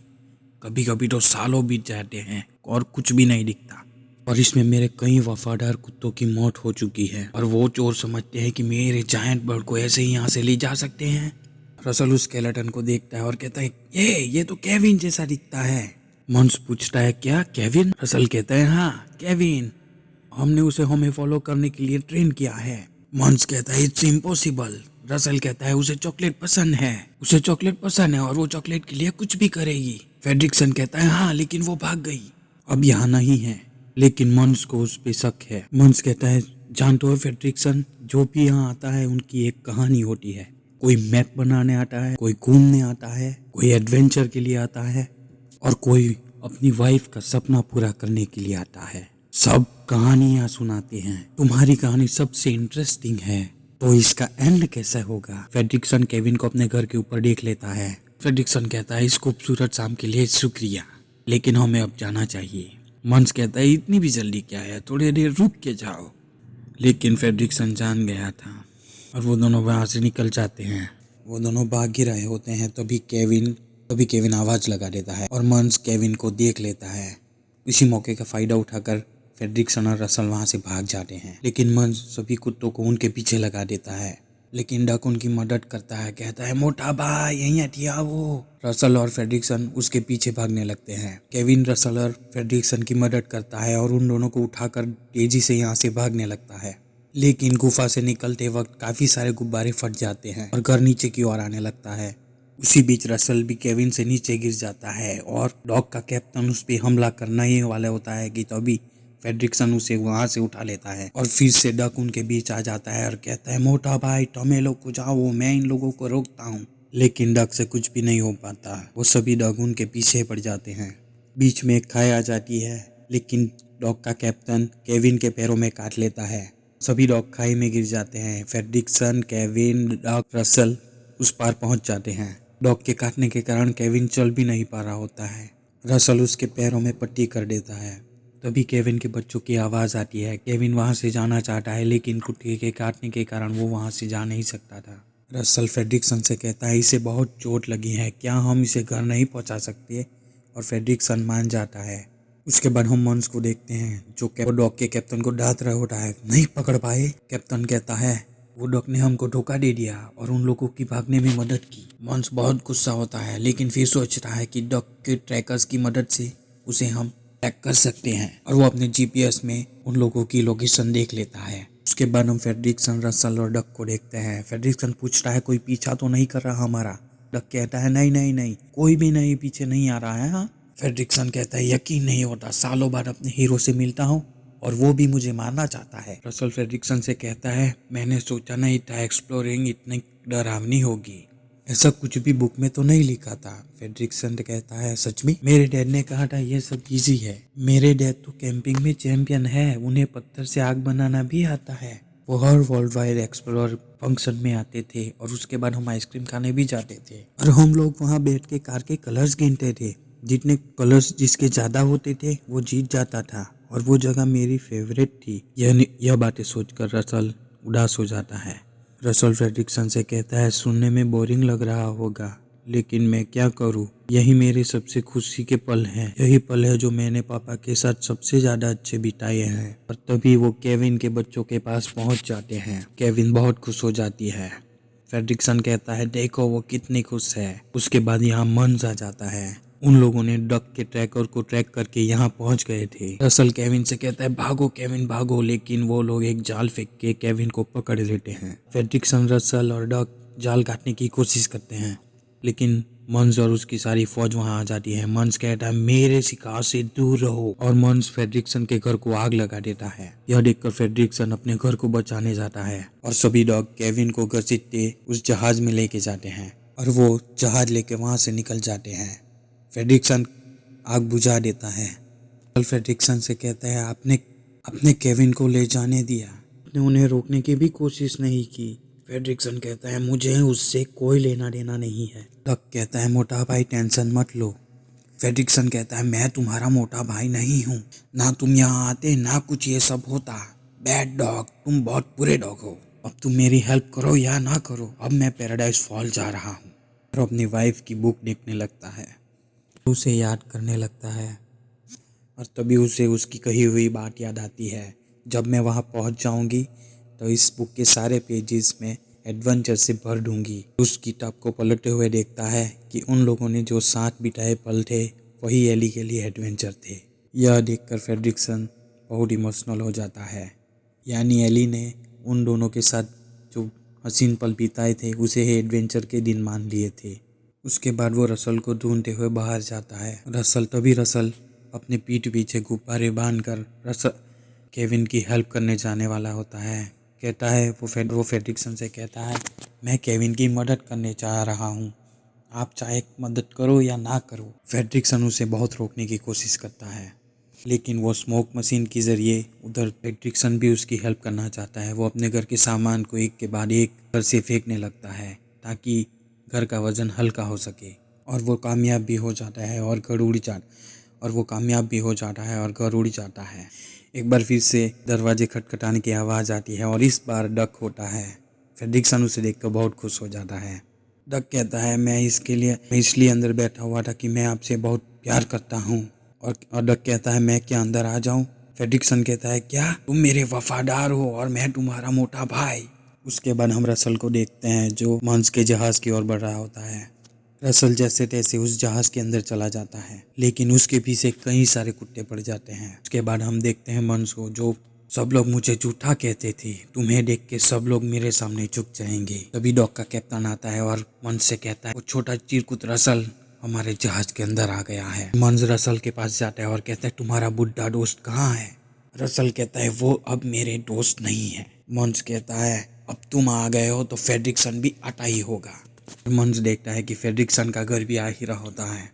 कभी कभी तो सालों बीत जाते हैं और कुछ भी नहीं दिखता और इसमें मेरे कई वफादार कुत्तों की मौत हो चुकी है और वो चोर समझते हैं कि मेरे जायंट बर्ड को ऐसे ही यहाँ से ले जा सकते हैं। रसल उस स्केलेटन को देखता है और कहता है ये तो केविन जैसा दिखता है। मंस पूछता है क्या केविन? रसल कहता है हाँ केविन, हमने उसे हमें फॉलो करने के लिए ट्रेन किया है। मंस कहता है इट्स इम्पॉसिबल। रसल कहता है उसे चॉकलेट पसंद है, उसे चॉकलेट पसंद है और वो चॉकलेट के लिए कुछ भी करेगी। फ्रेडरिकसन कहता है हाँ लेकिन वो भाग गई, अब यहाँ नहीं है। लेकिन मंस को उस पे शक है। मंस कहता है जानते हो फ्रेडरिकसन, जो भी यहाँ आता है उनकी एक कहानी होती है, कोई मैप बनाने आता है, कोई घूमने आता है, कोई एडवेंचर के लिए आता है और कोई अपनी वाइफ का सपना पूरा करने के लिए आता है। सब कहानियां सुनाते हैं, तुम्हारी कहानी सबसे इंटरेस्टिंग है तो इसका एंड कैसा होगा? फ्रेडरिकसन केविन को अपने घर के ऊपर देख लेता है। फ्रेडरिकसन कहता है इस खूबसूरत शाम के लिए शुक्रिया लेकिन हमें अब जाना चाहिए। मंस कहता है इतनी भी जल्दी क्या है, थोड़ी देर रुक के जाओ। लेकिन फ्रेडरिकसन जान गया था और वो दोनों वहाँ से निकल जाते हैं। वो दोनों भाग ही रहे होते हैं तभी केविन आवाज लगा देता है और मंस केविन को देख लेता है। इसी मौके का फायदा उठाकर फ्रेडरिकसन और रसल वहाँ से भाग जाते हैं लेकिन मंस सभी कुत्तों को उनके पीछे लगा देता है। लेकिन डक उनकी मदद करता है, कहता है मोटा भाई यहीं हटिया वो। रसल और फ्रेडरिकसन उसके पीछे भागने लगते हैं। केविन रसल और फ्रेडरिकसन की मदद करता है और उन दोनों को उठाकर तेजी से यहाँ से भागने लगता है। लेकिन गुफा से निकलते वक्त काफी सारे गुब्बारे फट जाते हैं और घर नीचे की ओर आने लगता है। उसी बीच रसल भी केविन से नीचे गिर जाता है और डॉग का कैप्टन उस पर हमला करना ही वाला होता है कि तभी फ्रेडरिकसन उसे वहां से उठा लेता है और फिर से डक उनके बीच आ जाता है और कहता है मोटा भाई तुम्हें लोग को जाओ, मैं इन लोगों को रोकता हूँ। लेकिन डक से कुछ भी नहीं हो पाता, वो सभी डग उनके पीछे पड़ जाते हैं। बीच में एक खाई आ जाती है लेकिन डॉग का कैप्टन केविन के पैरों में काट लेता है। सभी डॉग खाई में गिर जाते हैं। फ्रेडरिकसन, केविन, डक, रसल उस पार पहुंच जाते हैं। डॉग के काटने के कारण केविन चल भी नहीं पा रहा होता है। रसल उसके पैरों में पट्टी कर देता है। तभी केविन के बच्चों की आवाज आती है। केविन वहां से जाना चाहता है लेकिन कुत्ते के काटने के कारण वो वहां से जा नहीं सकता था। रसल फ्रेडरिकसन से कहता है इसे बहुत चोट लगी है, क्या हम इसे घर नहीं पहुंचा सकते? और फ्रेडरिकसन मान जाता है। उसके बाद हम मंस को देखते हैं जो डॉग के कैप्टन को डांट रहा होता है, नहीं पकड़ पाए। कैप्टन कहता है वो डॉग ने हमको धोखा दे दिया और उन लोगों की भागने में मदद की। मंस बहुत गुस्सा होता है लेकिन फिर सोचता है कि डॉग के ट्रैकर्स की मदद से उसे हम ट्रैक कर सकते हैं और वो अपने जीपीएस में उन लोगों की लोकेशन देख लेता है। उसके बाद हम फेड्रिक्सन, रसल और डक को देखते हैं। फेड्रिक्सन पूछता है कोई पीछा तो नहीं कर रहा हमारा? डक कहता है नहीं नहीं नहीं, कोई भी नहीं पीछे नहीं आ रहा है। हाँ, फेड्रिक्सन कहता है यकीन नहीं होता, सालों बाद अपने हीरो से मिलता हूँ और वो भी मुझे मारना चाहता है। रसल फेड्रिक्सन से कहता है मैंने सोचा नहीं था एक्सप्लोरिंग इतनी डरावनी होगी, ऐसा कुछ भी बुक में तो नहीं लिखा था। फेड्रिक्सन कहता है सच में? मेरे डैड ने कहा था ये सब इजी है। मेरे डैड तो कैंपिंग में चैंपियन है, उन्हें पत्थर से आग बनाना भी आता है। वो हर वर्ल्ड वाइड एक्सप्लोर फंक्शन में आते थे और उसके बाद हम आइसक्रीम खाने भी जाते थे और हम लोग वहाँ बैठ के कार के कलर्स गिनते थे। जितने कलर्स जिसके ज्यादा होते थे वो जीत जाता था और वो जगह मेरी फेवरेट थी। यह बातें सोचकर रसल उदास हो जाता है। रसल फेड्रिक्सन से कहता है सुनने में बोरिंग लग रहा होगा, लेकिन मैं क्या करूं, यही मेरे सबसे खुशी के पल हैं। यही पल है जो मैंने पापा के साथ सबसे ज्यादा अच्छे बिताए हैं। और तभी वो केविन के बच्चों के पास पहुंच जाते हैं। केविन बहुत खुश हो जाती है। फेड्रिक्सन कहता है देखो वो कितनी खुश है। उसके बाद यहाँ मंस आ जाता है। उन लोगों ने डक के ट्रैकर को ट्रैक करके यहाँ पहुंच गए थे। रसल केविन से कहता है भागो केविन भागो, लेकिन वो लोग एक जाल फेंक के केविन को पकड़ लेते हैं। फेड्रिक्सन, रसल और डक जाल काटने की कोशिश करते हैं, लेकिन मंस और उसकी सारी फौज वहां आ जाती है। मंस कहता है मेरे शिकार से दूर रहो और मंस फेड्रिक्सन के घर को आग लगा देता है। यह देखकर फेड्रिक्सन अपने घर को बचाने जाता है और सभी डॉग केविन को घसीटते उस जहाज में लेके जाते हैं और वो जहाज लेके वहां से निकल जाते हैं। फेड्रिक्सन आग बुझा देता है। फेड्रिक्सन से कहता है आपने केविन को ले जाने दिया, आपने उन्हें रोकने की भी कोशिश नहीं की। फेड्रिक्सन कहता है मुझे उससे कोई लेना देना नहीं है। डक कहता है मोटा भाई टेंशन मत लो। फेड्रिक्सन कहता है मैं तुम्हारा मोटा भाई नहीं हूँ, ना तुम यहाँ आते ना कुछ ये सब होता। बैड डॉग, तुम बहुत बुरे डॉग हो। अब तुम मेरी हेल्प करो या ना करो, अब मैं पैराडाइज फॉल जा रहा हूँ। और अपनी वाइफ की बुक देखने लगता है, उसे याद करने लगता है और तभी उसे उसकी कही हुई बात याद आती है। जब मैं वहाँ पहुँच जाऊँगी तो इस बुक के सारे पेजेस में एडवेंचर से भर दूंगी। उस किताब को पलटते हुए देखता है कि उन लोगों ने जो साथ बिताए पल थे वही एली के लिए एडवेंचर थे। यह देखकर फेड्रिक्सन बहुत इमोशनल हो जाता है। यानी एली ने उन दोनों के साथ जो हसीन पल बिताए थे उसे ही एडवेंचर के दिन मान लिए थे। उसके बाद वो रसल को ढूंढते हुए बाहर जाता है। रसल अपने पीठ पीछे गुब्बारे बांधकर रसल केविन की हेल्प करने जाने वाला होता है। कहता है वो फेड्रिक्सन से कहता है मैं केविन की मदद करने चाह रहा हूँ, आप चाहे मदद करो या ना करो। फेड्रिक्सन उसे बहुत रोकने की कोशिश करता है, लेकिन वो स्मोक मशीन के जरिए उधर फेड्रिक्सन भी उसकी हेल्प करना चाहता है। वो अपने घर के सामान को एक के बाद एक घर से फेंकने लगता है ताकि घर का वजन हल्का हो सके और वो कामयाब भी हो जाता है और घर उड़ जाता है। एक बार फिर से दरवाजे खटखटाने की आवाज़ आती है और इस बार डक होता है। फेड्रिक्सन उसे देखकर बहुत खुश हो जाता है। डक कहता है मैं इसलिए अंदर बैठा हुआ था कि मैं आपसे बहुत प्यार करता हूँ। और डक कहता है मैं क्या अंदर आ जाऊँ? फेड्रिक्सन कहता है क्या तुम मेरे वफादार हो और मैं तुम्हारा मोटा भाई। उसके बाद हम रसल को देखते हैं जो मंस के जहाज की ओर बढ़ रहा होता है। रसल जैसे तैसे उस जहाज के अंदर चला जाता है, लेकिन उसके पीछे कई सारे कुत्ते पड़ जाते हैं। उसके बाद हम देखते हैं मंस को जो सब लोग मुझे झूठा कहते थे, तुम्हें देख के सब लोग मेरे सामने झुक जाएंगे। तभी डॉग का कैप्टन आता है और मंस से कहता है वो छोटा चिरकुट रसल हमारे जहाज के अंदर आ गया है। मंस रसल के पास जाता है और कहता है तुम्हारा बुढ़ा दोस्त कहाँ है? रसल कहता है वो अब मेरे दोस्त नहीं है। मंस कहता है अब तुम आ गए हो तो फेड्रिक्सन भी आता ही होगा। मंस देखता है कि फेड्रिक्सन का घर भी आ ही रहा होता है,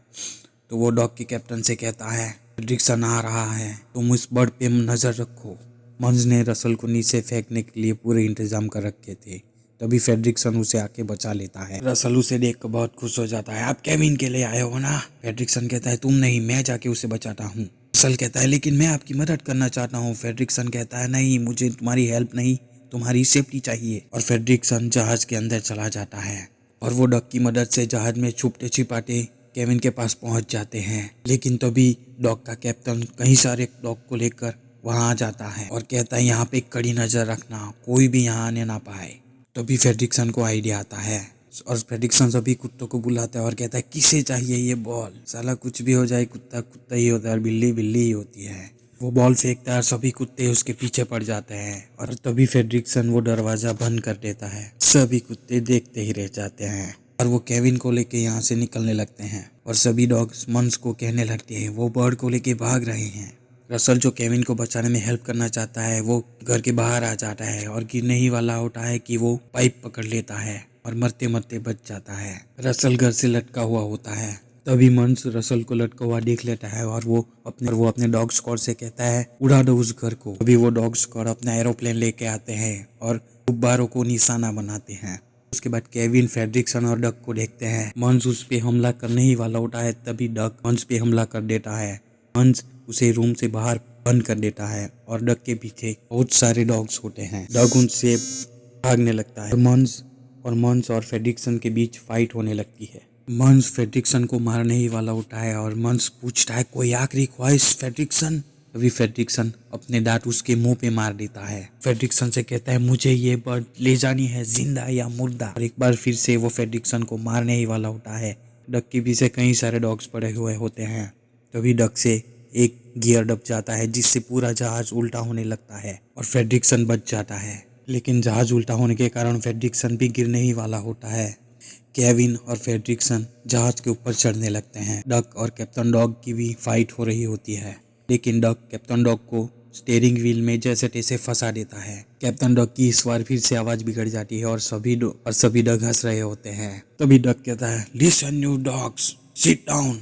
तो वो डॉग के कैप्टन से कहता है फेड्रिक्सन आ रहा है, तुम इस बर्ड पे नजर रखो। मंस ने रसल को नीचे फेंकने के लिए पूरे इंतजाम कर रखे थे। तभी फेड्रिक्सन उसे आके बचा लेता है। रसल उसे देखकर बहुत खुश हो जाता है। आप केविन के लिए आए हो ना? फेड्रिक्सन कहता है तुम नहीं, मैं जाके उसे बचाता हूँ। रसल कहता है लेकिन मैं आपकी मदद करना चाहता हूँ। फेड्रिक्सन कहता है नहीं, मुझे तुम्हारी हेल्प नहीं, तुम्हारी सेफ्टी चाहिए। और फेड्रिक्सन जहाज के अंदर चला जाता है और वो डॉग की मदद से जहाज में छुपते छिपाते केविन के पास पहुंच जाते हैं। लेकिन तभी डॉग का कैप्टन कई सारे डॉग को लेकर वहां आ जाता है और कहता है यहाँ पे कड़ी नजर रखना, कोई भी यहाँ आने ना पाए। तभी फेड्रिक्सन को आइडिया आता है। और फ्रेडरिक्सन सभी कुत्तों को बुलाता है और कहता है किसे चाहिए ये बॉल। साला कुछ भी हो जाए, कुत्ता कुत्ता ही होता है और बिल्ली बिल्ली ही होती है। वो बॉल फेंकता है और सभी कुत्ते उसके पीछे पड़ जाते हैं और तभी फ्रेडरिक्सन वो दरवाजा बंद कर देता है। सभी कुत्ते देखते ही रह जाते हैं और वो केविन को लेके यहाँ से निकलने लगते हैं और सभी डॉग्स मंस को कहने लगते हैं वो बर्ड को लेके भाग रहे हैं। रसल जो केविन को बचाने में हेल्प करना चाहता है वो घर के बाहर आ जाता है और गिरने ही वाला होता है कि वो पाइप पकड़ लेता है और मरते मरते बच जाता है। रसल घर से लटका हुआ होता है। तभी मंस रसल को लटका हुआ देख लेता है और वो अपने डॉग स्क्वाड से कहता है उड़ा दो उस घर को। तभी वो डॉग स्क्वाड अपना एरोप्लेन लेके आते हैं और गुब्बारों को निशाना बनाते हैं। उसके बाद केविन फ्रेडरिक्सन और डक को देखते हैं। मंस उस पे हमला करने ही वाला होता है तभी डक मंस पे हमला कर देता है। मंस उसे रूम से बाहर बंद कर देता है और डक के पीछे बहुत सारे डॉग्स होते हैं। डक उनसे भागने लगता है। मंस और फ्रेडरिक्सन के बीच फाइट होने लगती है। मंस फ्रेडरिक्सन को मारने ही वाला होता है और मंस पूछता है कोई आखिरी ख्वाहिश फ्रेडरिक्सन। तभी फ्रेडरिक्सन अपने दांत उसके मुंह पे मार देता है। फ्रेडरिक्सन से कहता है मुझे ये बर्ड ले जानी है जिंदा या मुर्दा। और एक बार फिर से वो फ्रेडरिक्सन को मारने ही वाला होता है। डक के पीछे कई सारे डॉग्स पड़े हुए होते हैं। तभी डक से एक गियर दब जाता है जिससे पूरा जहाज उल्टा होने लगता है और फ्रेडरिक्सन बच जाता है। लेकिन जहाज उल्टा होने के कारण फ्रेडरिक्सन भी गिरने ही वाला होता है। केविन और फ्रेडरिक्सन जहाज के ऊपर चढ़ने लगते हैं। डक और कैप्टन डॉग की भी फाइट हो रही होती है लेकिन डक कैप्टन डॉग को स्टीयरिंग व्हील में जैसे तैसे फंसा देता है। कैप्टन डक की इस बार फिर से आवाज बिगड़ जाती है और सभी डग हंस रहे होते हैं। तभी डक कहता है listen you dogs sit down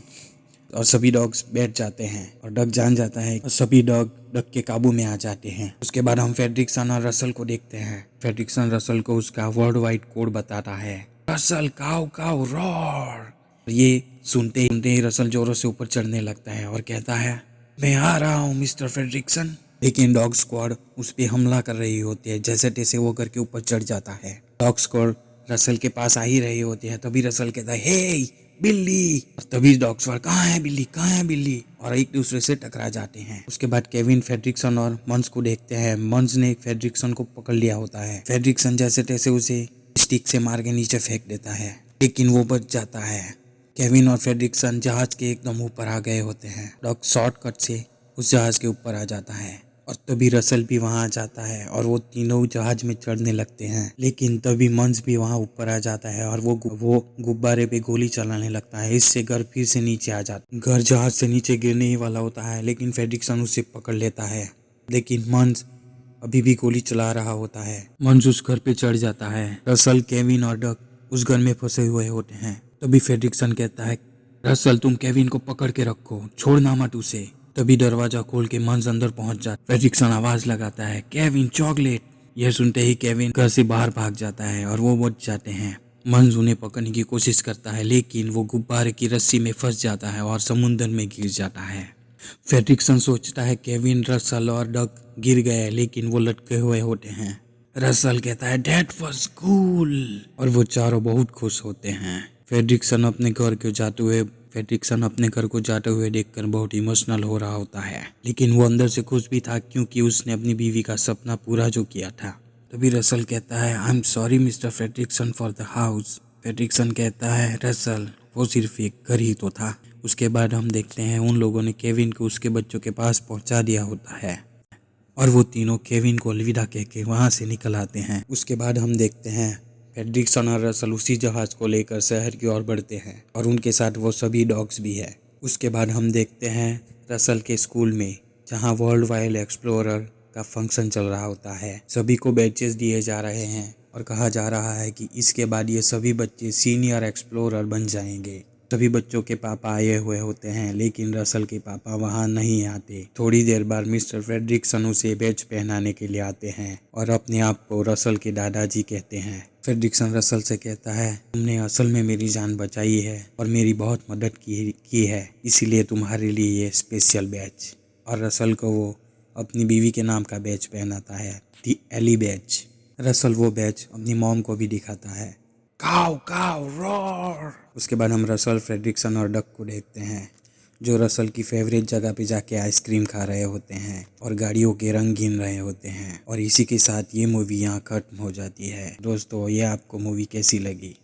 और सभी डॉग्स बैठ जाते हैं और डक जान जाता है और सभी डॉग डक के काबू में आ जाते हैं। उसके बाद हम फ्रेडरिक्सन और रसल को देखते हैं। फ्रेडरिक्सन रसल को उसका वर्ल्ड वाइड कोड बताता है रसल काऊ काऊ रॉर। ये सुनते ही रसल जोरों से ऊपर चढ़ने लगता है और कहता है मैं आ रहा हूँ मिस्टर फ्रेडरिक्सन। लेकिन डॉग स्क्वाड उस पे हमला कर रही होती है। जैसे तैसे वो घर के ऊपर चढ़ जाता है। डॉग स्क्वाड रसल के पास आ ही रही होती है। तभी रसल कहता है हे बिल्ली। और तभी डॉग स्क्वाड कहाँ है बिल्ली और एक दूसरे से टकरा जाते हैं। उसके बाद केविन फ्रेडरिक्सन और मंस को देखते हैं। मंस ने फ्रेडरिक्सन को पकड़ लिया होता है। फ्रेडरिक्सन जैसे तैसे उसे स्टिक से मार के नीचे फेंक देता है लेकिन वो बच जाता है। केविन और फ्रेडरिक्सन जहाज के एकदम ऊपर आ गए होते हैं। डॉग शॉर्टकट से उस जहाज के ऊपर आ जाता है और तभी रसल भी वहां आ जाता है और वो तीनों जहाज में चढ़ने लगते हैं। लेकिन तभी मंस भी वहां ऊपर आ जाता है और वो गुब्बारे पे गोली चलाने लगता है। इससे घर फिर से नीचे आ जाता है। घर जहाज से नीचे गिरने ही वाला होता है लेकिन फ्रेडरिक्सन उसे पकड़ लेता है। लेकिन मंस अभी भी गोली चला रहा होता है। मंस उस घर पे चढ़ जाता है। रसल केविन और डक उस घर में फंसे हुए होते हैं। तभी फ्रेडरिक्सन कहता है रसल तुम केविन को पकड़ के रखो, छोड़ना मत उसे। तभी दरवाजा खोल के मंस अंदर पहुंच जाता है। फ्रेडरिक्सन आवाज लगाता है केविन चॉकलेट। यह सुनते ही केविन घर से बाहर भाग जाता है और वो बच जाते हैं। मंस उन्हें पकड़ने की कोशिश करता है लेकिन वो गुब्बारे की रस्सी में फंस जाता है और समुद्र में गिर जाता है। फ्रेडरिक्सन सोचता है केविन रसल और डक गिर गए लेकिन वो लटके हुए होते हैं। रसल कहता है दैट वाज कूल और वो चारों बहुत खुश होते हैं। फ्रेडरिक्सन अपने घर को जाते हुए देखकर बहुत इमोशनल हो रहा होता है लेकिन वो अंदर से खुश भी था क्योंकि उसने अपनी बीवी का सपना पूरा जो किया था। तभी रसल कहता है I am sorry mister Frederiksen for the house. Frederiksen कहता है रसल वो सिर्फ एक घर ही तो था। उसके बाद हम देखते हैं उन लोगों ने केविन को उसके बच्चों के पास पहुंचा दिया होता है और वो तीनों केविन को अलविदा कह के वहां से निकल आते हैं। उसके बाद हम देखते हैं फ्रेडरिक्सन और रसल उसी जहाज को लेकर शहर की ओर बढ़ते हैं और उनके साथ वो सभी डॉग्स भी है। उसके बाद हम देखते हैं रसल के स्कूल में जहां वर्ल्ड वाइड एक्सप्लोरर का फंक्शन चल रहा होता है। सभी को बैचेस दिए जा रहे हैं और कहा जा रहा है कि इसके बाद ये सभी बच्चे सीनियर एक्सप्लोरर बन जाएंगे। सभी बच्चों के पापा आए हुए होते हैं लेकिन रसल के पापा वहां नहीं आते। थोड़ी देर बाद मिस्टर फ्रेडरिक्सन उसे बैच पहनाने के लिए आते हैं और अपने आप को रसल के दादाजी कहते हैं। फ्रेडरिक्सन रसल से कहता है तुमने असल में मेरी जान बचाई है और मेरी बहुत मदद की है, इसीलिए तुम्हारे लिए ये स्पेशल बैच। और रसल को वो अपनी बीवी के नाम का बैच पहनाता है, दी एली बैच। रसल वो बैच अपनी मॉम को भी दिखाता है। काऊ काऊ रॉर। उसके बाद हम रसल फ्रेडरिक्सन और डक को देखते हैं जो रसल की फेवरेट जगह पे जाके आइसक्रीम खा रहे होते हैं और गाड़ियों के रंग गिन रहे होते हैं। और इसी के साथ ये मूवी यहाँ खत्म हो जाती है। दोस्तों ये आपको मूवी कैसी लगी?